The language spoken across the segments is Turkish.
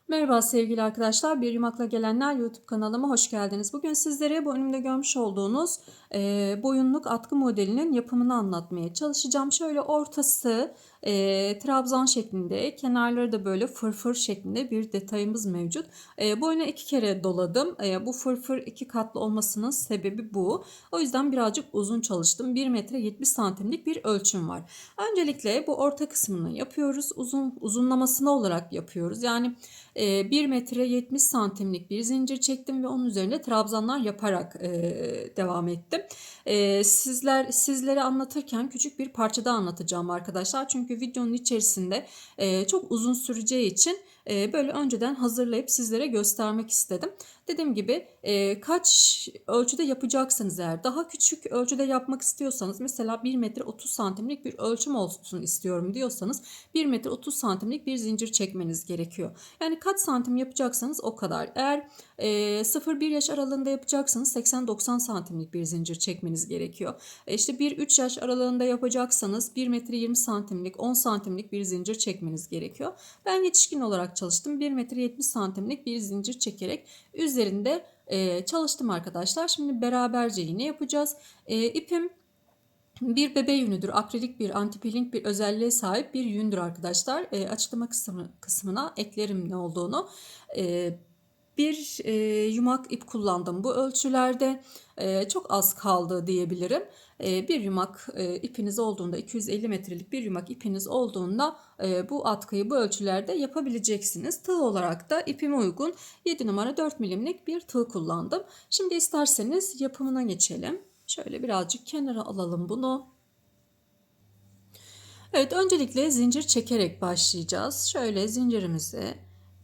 Merhaba sevgili arkadaşlar, Bir Yumakla Gelenler YouTube kanalıma hoş geldiniz. Bugün sizlere bu önümde görmüş olduğunuz boyunluk atkı modelinin yapımını anlatmaya çalışacağım. Şöyle ortası trabzan şeklinde, kenarları da böyle fırfır şeklinde bir detayımız mevcut. Boyuna 2 kere doladım. Bu fırfır 2 katlı olmasının sebebi bu. O yüzden birazcık uzun çalıştım. 1 metre 70 santimlik bir ölçüm var. Öncelikle bu orta kısmını yapıyoruz. Uzunlamasını olarak yapıyoruz. Yani 1 metre 70 santimlik bir zincir çektim ve onun üzerine trabzanlar yaparak devam ettim. Sizlere anlatırken küçük bir parçada anlatacağım arkadaşlar. Çünkü videonun içerisinde çok uzun süreceği için böyle önceden hazırlayıp sizlere göstermek istedim. Dediğim gibi kaç ölçüde yapacaksanız, eğer daha küçük ölçüde yapmak istiyorsanız, mesela 1 metre 30 santimlik bir ölçüm olsun istiyorum diyorsanız 1 metre 30 santimlik bir zincir çekmeniz gerekiyor. Yani kaç santim yapacaksanız o kadar. Eğer 0-1 yaş aralığında yapacaksanız 80-90 santimlik bir zincir çekmeniz gerekiyor. İşte 1-3 yaş aralığında yapacaksanız 1 metre 20 santimlik 10 santimlik bir zincir çekmeniz gerekiyor. Ben yetişkin olarak çalıştım. 1 metre 70 santimlik bir zincir çekerek üzerinde çalıştım arkadaşlar. Şimdi beraberce yine yapacağız. İpim bir bebe yünüdür. Akrilik bir anti-peeling bir özelliğe sahip bir yündür arkadaşlar. Açıklama kısmına eklerim ne olduğunu. Bir yumak ip kullandım bu ölçülerde. Çok az kaldı diyebilirim. Bir yumak ipiniz olduğunda, 250 metrelik bir yumak ipiniz olduğunda bu atkıyı bu ölçülerde yapabileceksiniz. Tığ olarak da ipime uygun 7 numara 4 milimlik bir tığ kullandım. Şimdi isterseniz yapımına geçelim. Şöyle birazcık kenara alalım bunu. Evet, öncelikle zincir çekerek başlayacağız. Şöyle zincirimizi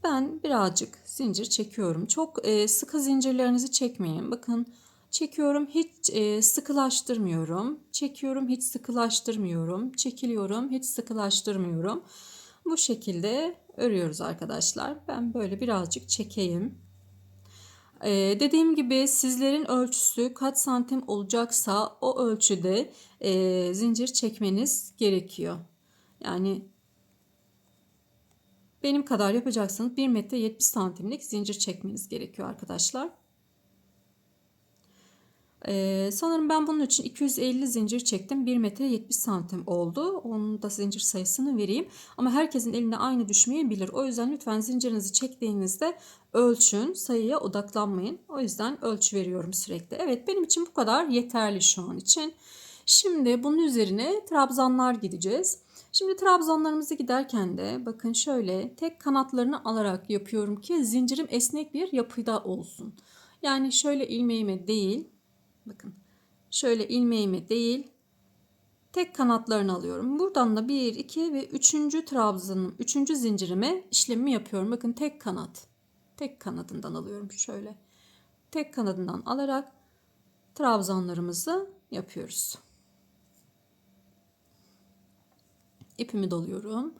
ben birazcık zincir çekiyorum. Çok sıkı zincirlerinizi çekmeyin. Bakın, çekiyorum, hiç sıkılaştırmıyorum. Çekiyorum, hiç sıkılaştırmıyorum. Çekiliyorum, hiç sıkılaştırmıyorum. Bu şekilde örüyoruz arkadaşlar. Ben böyle birazcık çekeyim. Dediğim gibi sizlerin ölçüsü kaç santim olacaksa o ölçüde zincir çekmeniz gerekiyor. Yani benim kadar yapacaksanız 1 metre 70 santimlik zincir çekmeniz gerekiyor arkadaşlar. Sanırım ben bunun için 250 zincir çektim. 1 metre 70 santim oldu. Onun da zincir sayısını vereyim. Ama herkesin eline aynı düşmeyebilir. O yüzden lütfen zincirinizi çektiğinizde ölçün. Sayıya odaklanmayın. O yüzden ölçü veriyorum sürekli. Evet, benim için bu kadar yeterli şu an için. Şimdi bunun üzerine trabzanlar gideceğiz. Şimdi trabzanlarımızı giderken de bakın şöyle tek kanatlarını alarak yapıyorum ki zincirim esnek bir yapıda olsun. Yani şöyle ilmeğime değil, bakın şöyle ilmeğimi değil, tek kanatlarını alıyorum. Buradan da 1, 2 ve 3. trabzanım, 3. zincirime işlemimi yapıyorum. Bakın tek kanat. Tek kanadından alıyorum şöyle. Tek kanadından alarak trabzanlarımızı yapıyoruz. İpimi doluyorum.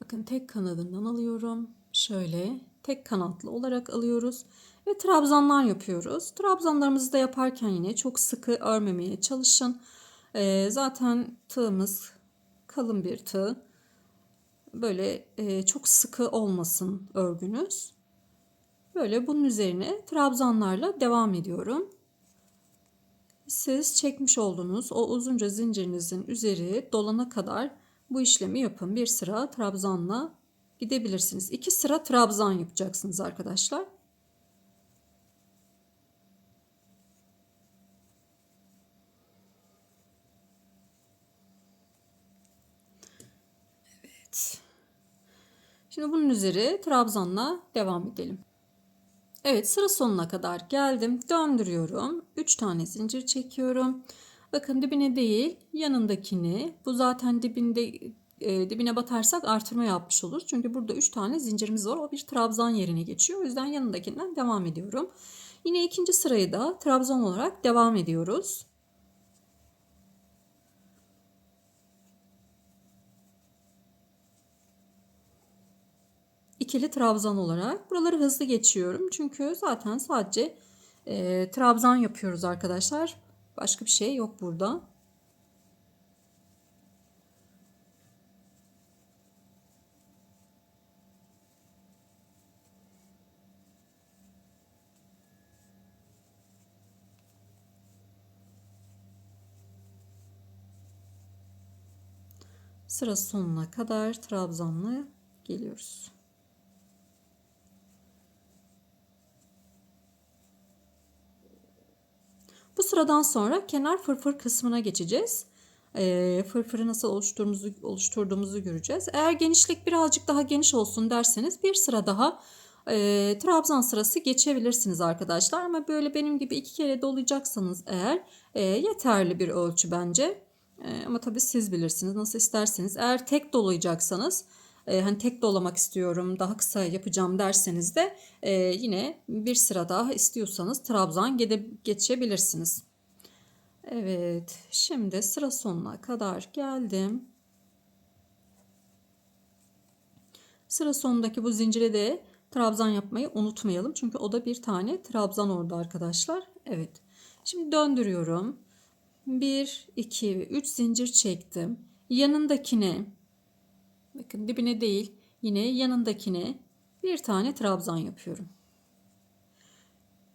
Bakın tek kanadından alıyorum. Şöyle tek kanatlı olarak alıyoruz. Ve trabzanlar yapıyoruz. Trabzanlarımızı da yaparken yine çok sıkı örmemeye çalışın. Zaten tığımız kalın bir tığ. Böyle çok sıkı olmasın örgünüz. Böyle bunun üzerine trabzanlarla devam ediyorum. Siz çekmiş olduğunuz o uzunca zincirinizin üzeri dolana kadar bu işlemi yapın. Bir sıra trabzanla gidebilirsiniz. 2 sıra trabzan yapacaksınız arkadaşlar. Evet. Şimdi bunun üzeri trabzanla devam edelim. Evet, sıra sonuna kadar geldim. Döndürüyorum. 3 tane zincir çekiyorum. Bakın, dibine değil yanındakini, bu zaten dibine batarsak artırma yapmış olur. Çünkü burada 3 tane zincirimiz var. O bir trabzan yerine geçiyor. O yüzden yanındakinden devam ediyorum. Yine ikinci sırayı da trabzan olarak devam ediyoruz. İkili trabzan olarak. Buraları hızlı geçiyorum. Çünkü zaten sadece trabzan yapıyoruz arkadaşlar. Başka bir şey yok burada. Sıra sonuna kadar trabzanla geliyoruz. Bu sıradan sonra kenar fırfır kısmına geçeceğiz. Fırfırı nasıl oluşturduğumuzu göreceğiz. Eğer genişlik birazcık daha geniş olsun derseniz bir sıra daha trabzan sırası geçebilirsiniz arkadaşlar. Ama böyle benim gibi 2 kere dolayacaksanız eğer yeterli bir ölçü bence. Ama tabii siz bilirsiniz nasıl isterseniz. Eğer tek dolayacaksanız hani tek dolamak istiyorum, daha kısa yapacağım derseniz de yine bir sıra daha istiyorsanız trabzan geçebilirsiniz. Evet, şimdi sıra sonuna kadar geldim. Sıra sonundaki bu zincire de trabzan yapmayı unutmayalım. Çünkü o da bir tane trabzan orada arkadaşlar. Evet. Şimdi döndürüyorum. 1, 2 ve 3 zincir çektim. Yanındakine, bakın dibine değil, yine yanındakine bir tane trabzan yapıyorum.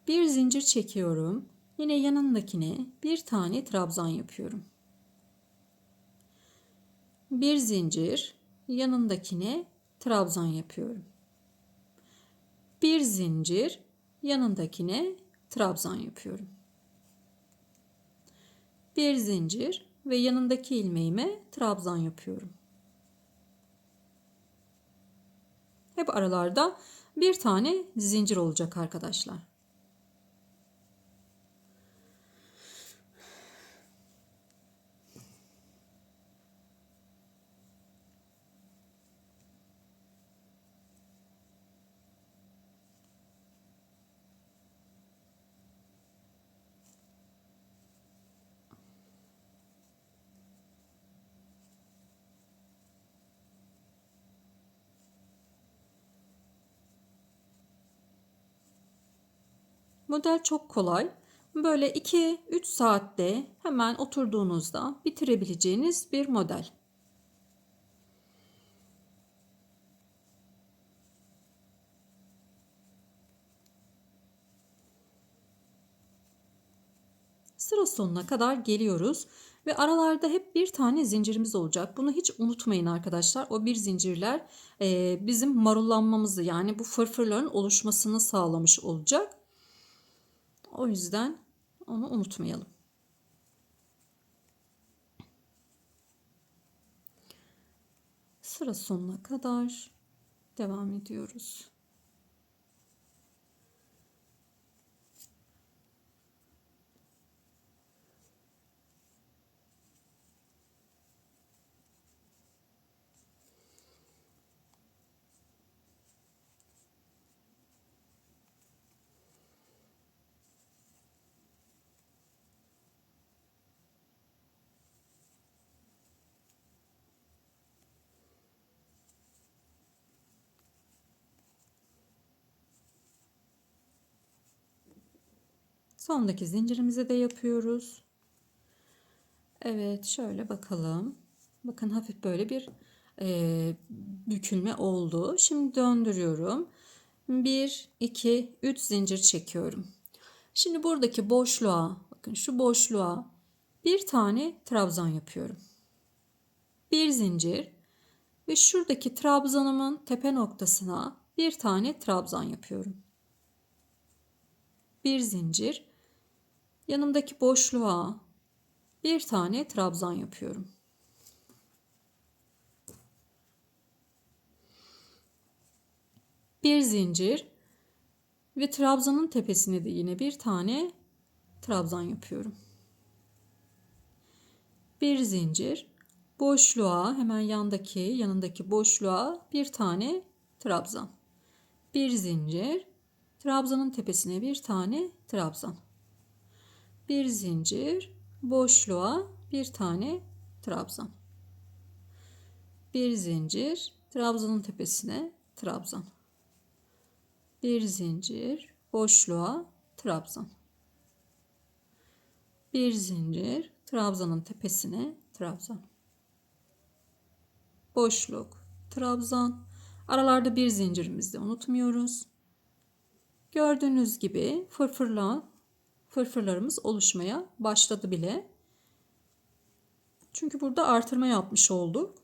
Bir zincir çekiyorum. Yine yanındakine bir tane trabzan yapıyorum. Bir zincir, yanındakine trabzan yapıyorum. Bir zincir, yanındakine trabzan yapıyorum. Bir zincir ve yanındaki ilmeğime trabzan yapıyorum. Hep aralarda bir tane zincir olacak arkadaşlar. Model çok kolay. Böyle 2-3 saatte hemen oturduğunuzda bitirebileceğiniz bir model. Sıra sonuna kadar geliyoruz ve aralarda hep bir tane zincirimiz olacak. Bunu hiç unutmayın arkadaşlar. O bir zincirler bizim marullanmamızı, yani bu fırfırların oluşmasını sağlamış olacak. O yüzden onu unutmayalım. Sıra sonuna kadar devam ediyoruz. Sondaki zincirimizi de yapıyoruz. Evet, şöyle bakalım. Bakın hafif böyle bir bükülme oldu. Şimdi döndürüyorum. 1, 2, 3 zincir çekiyorum. Şimdi buradaki boşluğa, bakın şu boşluğa bir tane trabzan yapıyorum. Bir zincir ve şuradaki trabzanımın tepe noktasına bir tane trabzan yapıyorum. Bir zincir, yanımdaki boşluğa bir tane trabzan yapıyorum. Bir zincir ve trabzanın tepesine de yine bir tane trabzan yapıyorum. Bir zincir, boşluğa, hemen yanındaki boşluğa bir tane trabzan. Bir zincir, trabzanın tepesine bir tane trabzan. Bir zincir, boşluğa bir tane trabzan. Bir zincir, trabzanın tepesine trabzan. Bir zincir, boşluğa trabzan. Bir zincir, trabzanın tepesine trabzan. Boşluk, trabzan. Aralarda bir zincirimizi de unutmuyoruz. Gördüğünüz gibi fırfırlarımız oluşmaya başladı bile. Çünkü burada artırma yapmış olduk.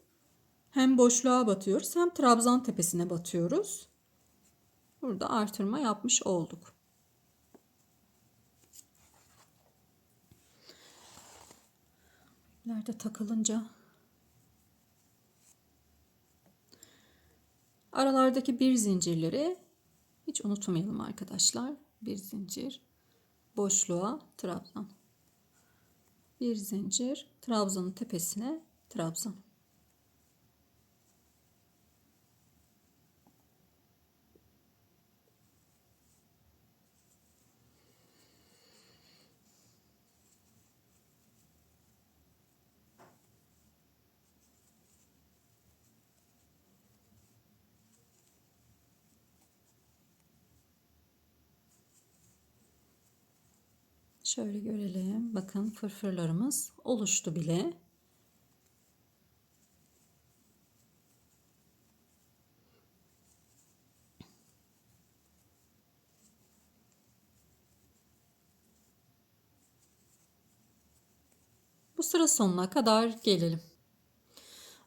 Hem boşluğa batıyoruz hem trabzan tepesine batıyoruz. Burada artırma yapmış olduk. İleride takılınca aralardaki bir zincirleri hiç unutmayalım arkadaşlar. Bir zincir, boşluğa trabzan. Bir zincir, trabzanın tepesine trabzan. Şöyle görelim. Bakın fırfırlarımız oluştu bile. Bu sıra sonuna kadar gelelim.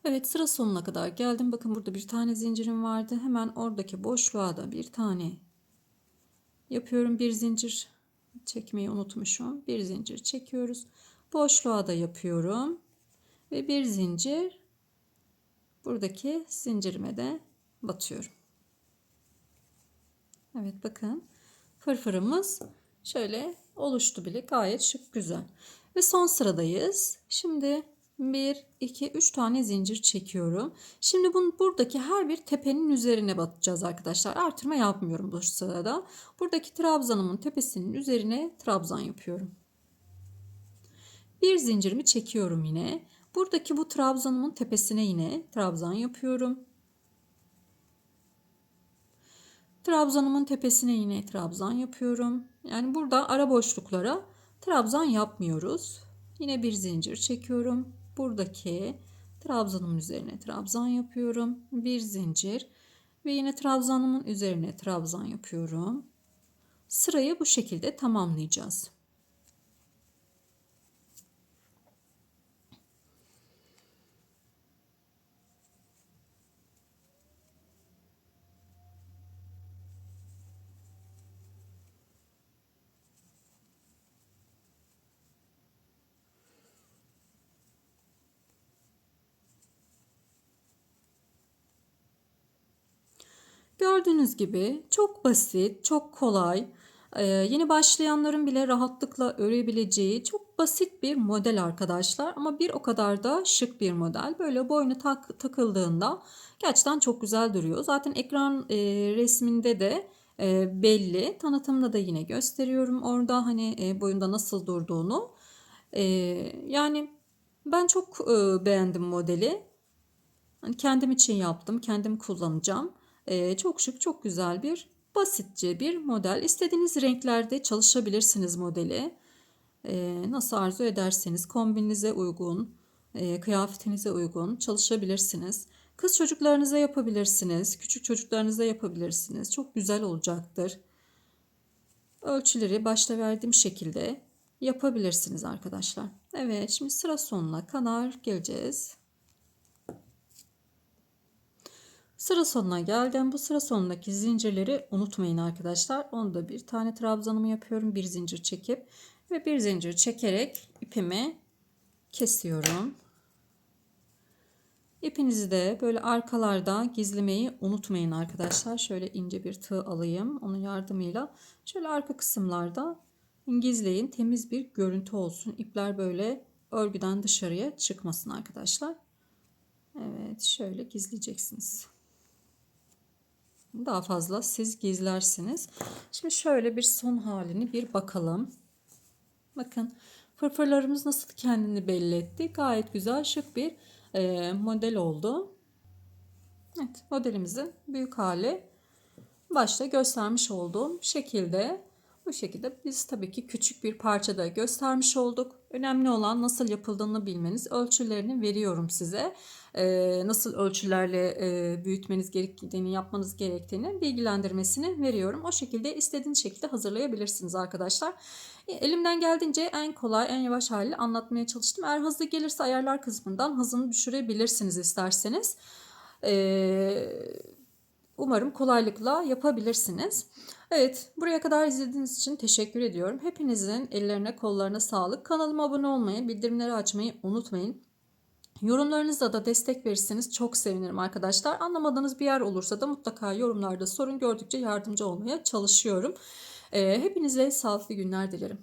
Evet, sıra sonuna kadar geldim. Bakın burada bir tane zincirim vardı. Hemen oradaki boşluğa da bir tane yapıyorum. Bir zincir çekmeyi unutmuşum. Bir zincir çekiyoruz. Boşluğa da yapıyorum. Ve bir zincir buradaki zincirime de batıyorum. Evet, bakın fırfırımız şöyle oluştu bile, gayet şık, güzel. Ve son sıradayız. Şimdi 1 2 3 tane zincir çekiyorum. Şimdi buradaki her bir tepenin üzerine batacağız arkadaşlar. Artırma yapmıyorum bu sırada. Buradaki trabzanımın tepesinin üzerine trabzan yapıyorum. Bir zincirimi çekiyorum yine. Buradaki bu trabzanımın tepesine yine trabzan yapıyorum. Trabzanımın tepesine yine trabzan yapıyorum. Yani burada ara boşluklara trabzan yapmıyoruz. Yine bir zincir çekiyorum. Buradaki trabzanımın üzerine trabzan yapıyorum. Bir zincir ve yine trabzanımın üzerine trabzan yapıyorum. Sırayı bu şekilde tamamlayacağız. Gördüğünüz gibi çok basit, çok kolay, yeni başlayanların bile rahatlıkla örebileceği çok basit bir model arkadaşlar. Ama bir o kadar da şık bir model. Böyle boynu takıldığında gerçekten çok güzel duruyor. Zaten ekran resminde de belli. Tanıtımda da yine gösteriyorum orada hani boyunda nasıl durduğunu. E, Yani ben çok beğendim modeli. Hani kendim için yaptım, kendim kullanacağım. Çok şık, çok güzel bir, basitçe bir model. İstediğiniz renklerde çalışabilirsiniz modeli. Nasıl arzu ederseniz kombininize uygun, kıyafetinize uygun çalışabilirsiniz. Kız çocuklarınıza yapabilirsiniz, küçük çocuklarınıza yapabilirsiniz. Çok güzel olacaktır. Ölçüleri başta verdiğim şekilde yapabilirsiniz arkadaşlar. Evet, şimdi sıra sonuna kadar geleceğiz. Sıra sonuna geldim. Bu sıra sonundaki zincirleri unutmayın arkadaşlar. Onda bir tane trabzanımı yapıyorum. Bir zincir çekip ve bir zincir çekerek ipimi kesiyorum. İpinizi de böyle arkalarda gizlemeyi unutmayın arkadaşlar. Şöyle ince bir tığ alayım. Onun yardımıyla şöyle arka kısımlarda gizleyin. Temiz bir görüntü olsun. İpler böyle örgüden dışarıya çıkmasın arkadaşlar. Evet, şöyle gizleyeceksiniz. Daha fazla siz gizlersiniz. Şimdi şöyle bir son halini bir bakalım. Bakın fırfırlarımız nasıl kendini belli etti. Gayet güzel, şık bir model oldu. Evet, modelimizin büyük hali başta göstermiş olduğum şekilde. Bu şekilde biz tabii ki küçük bir parçada göstermiş olduk. Önemli olan nasıl yapıldığını bilmeniz. Ölçülerini veriyorum size. Nasıl ölçülerle büyütmeniz gerektiğini, yapmanız gerektiğini bilgilendirmesini veriyorum. O şekilde istediğiniz şekilde hazırlayabilirsiniz arkadaşlar. Elimden geldiğince en kolay, en yavaş haliyle anlatmaya çalıştım. Eğer hızlı gelirse ayarlar kısmından hızını düşürebilirsiniz isterseniz. Umarım kolaylıkla yapabilirsiniz. Evet, buraya kadar izlediğiniz için teşekkür ediyorum. Hepinizin ellerine kollarına sağlık. Kanalıma abone olmayı, bildirimleri açmayı unutmayın. Yorumlarınızla da destek verirseniz çok sevinirim arkadaşlar. Anlamadığınız bir yer olursa da mutlaka yorumlarda sorun, gördükçe yardımcı olmaya çalışıyorum. Hepinize sağlıklı günler dilerim.